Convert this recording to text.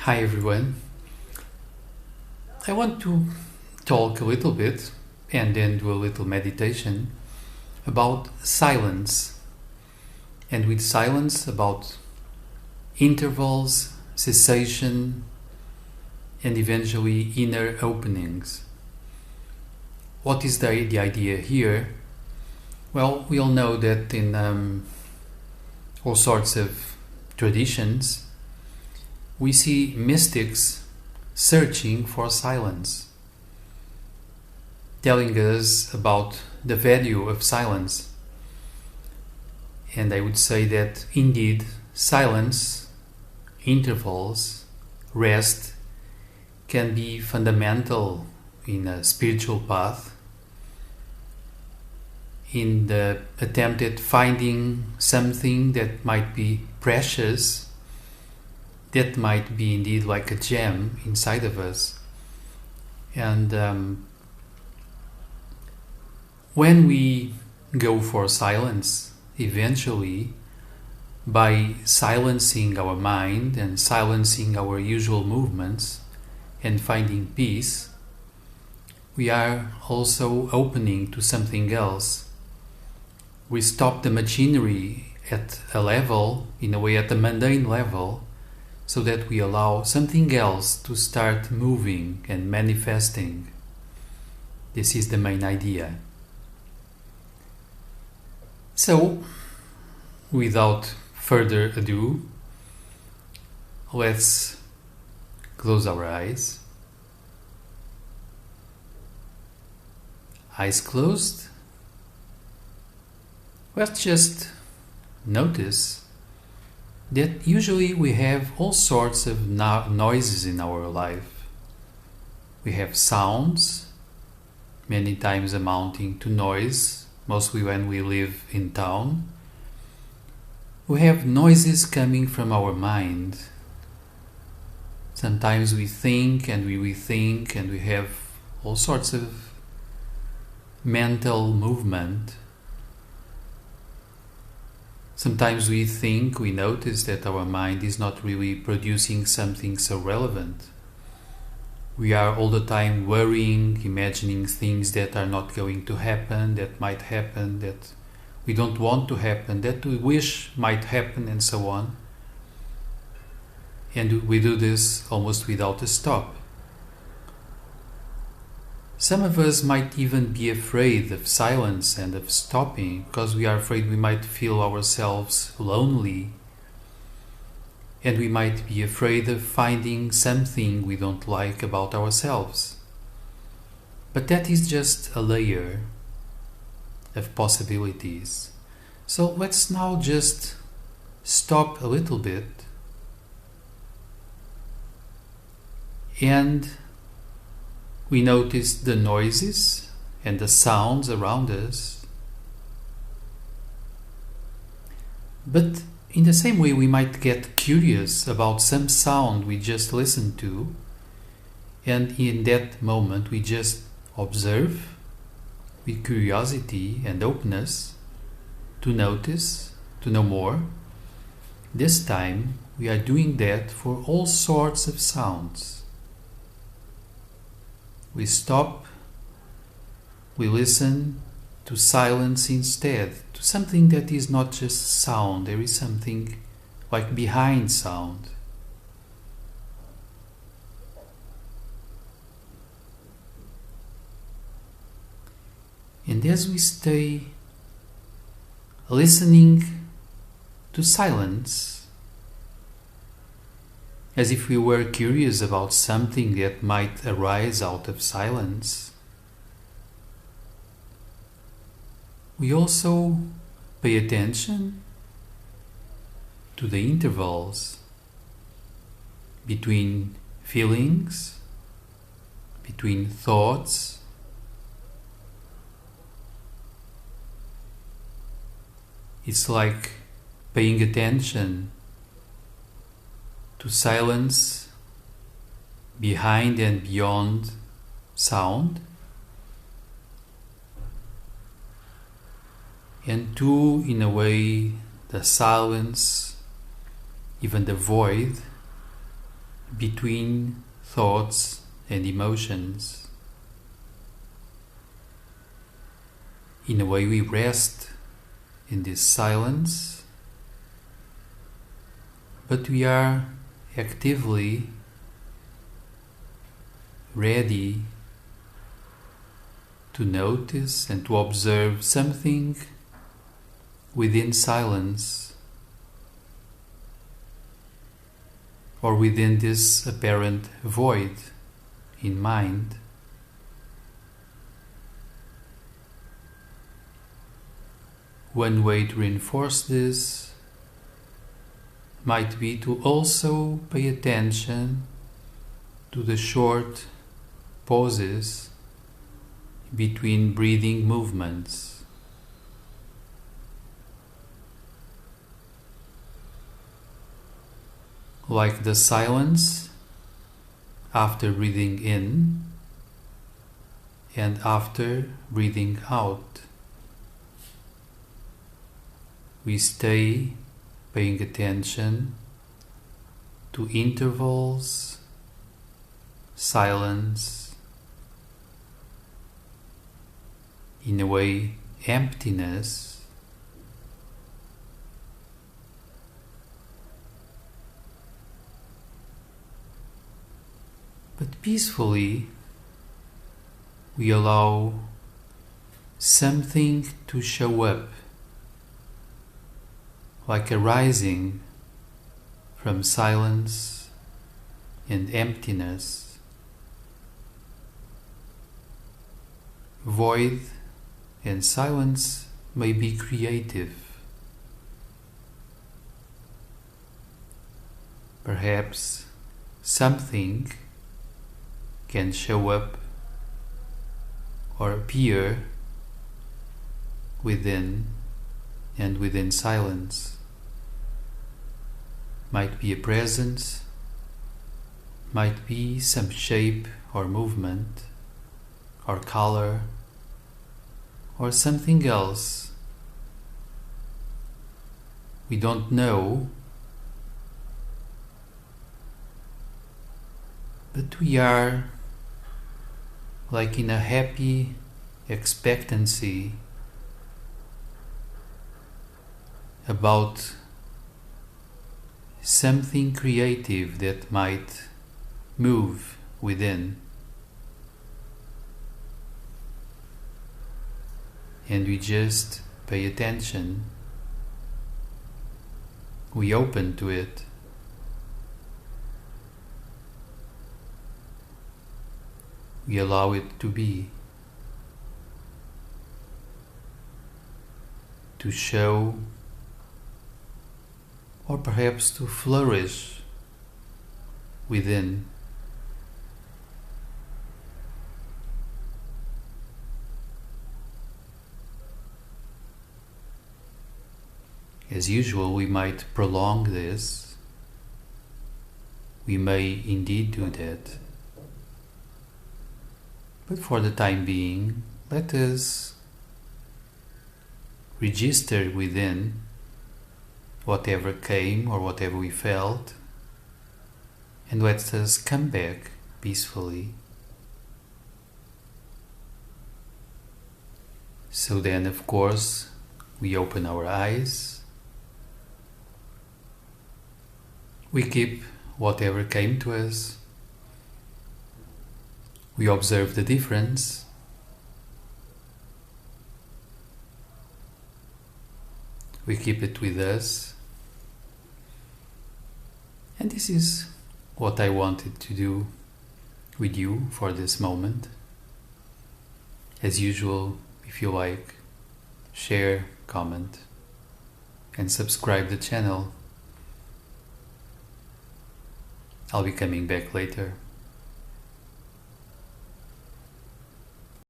Hi everyone. I want to talk a little bit and then do a little meditation about silence, and with silence about intervals, cessation, and eventually inner openings. What is the idea here? Well, we all know that in all sorts of traditions we see mystics searching for silence, telling us about the value of silence. And I would say that indeed silence, intervals, rest can be fundamental in a spiritual path, in the attempt at finding something that might be precious, that might be indeed like a gem inside of us. And when we go for silence, eventually, by silencing our mind and silencing our usual movements and finding peace, we are also opening to something else. We stop the machinery at a level, in a way at a mundane level, so that we allow something else to start moving and manifesting. This is the main idea. So, without further ado, let's close our eyes. Eyes closed. Let's just notice that usually we have all sorts of noises in our life. We have sounds, many times amounting to noise, mostly when we live in town. We have noises coming from our mind. Sometimes we think and we rethink, and we have all sorts of mental movement. Sometimes we notice that our mind is not really producing something so relevant. We are all the time worrying, imagining things that are not going to happen, that might happen, that we don't want to happen, that we wish might happen, and so on. And we do this almost without a stop. Some of us might even be afraid of silence and of stopping because we are afraid we might feel ourselves lonely, and we might be afraid of finding something we don't like about ourselves. But that is just a layer of possibilities. So let's now just stop a little bit and we notice the noises and the sounds around us. But in the same way, we might get curious about some sound we just listened to, and in that moment we just observe with curiosity and openness to notice, to know more. This time we are doing that for all sorts of sounds. We stop, we listen to silence instead, to something that is not just sound. There is something like behind sound. And as we stay listening to silence, as if we were curious about something that might arise out of silence, we also pay attention to the intervals between feelings, between thoughts. It's like paying attention to silence behind and beyond sound, and to, in a way, the silence, even the void between thoughts and emotions. In a way, we rest in this silence, but we are actively ready to notice and to observe something within silence or within this apparent void in mind. One way to reinforce this might be to also pay attention to the short pauses between breathing movements. Like the silence after breathing in and after breathing out. We stay paying attention to intervals, silence, in a way, emptiness, but peacefully we allow something to show up, like arising from silence and emptiness. Void and silence may be creative. Perhaps something can show up or appear within and within silence. Might be a presence, might be some shape or movement or color or something else. We don't know, but we are like in a happy expectancy about something creative that might move within. And we just pay attention. We open to it. We allow it to be, to show, or perhaps to flourish within. As usual, we might prolong this. We may indeed do that. But for the time being, let us register within whatever came or whatever we felt, and let us come back peacefully. So then, of course, we open our eyes. We keep whatever came to us. We observe the difference. We keep it with us. And this is what I wanted to do with you for this moment. As usual, if you like, share, comment, and subscribe the channel. I'll be coming back later.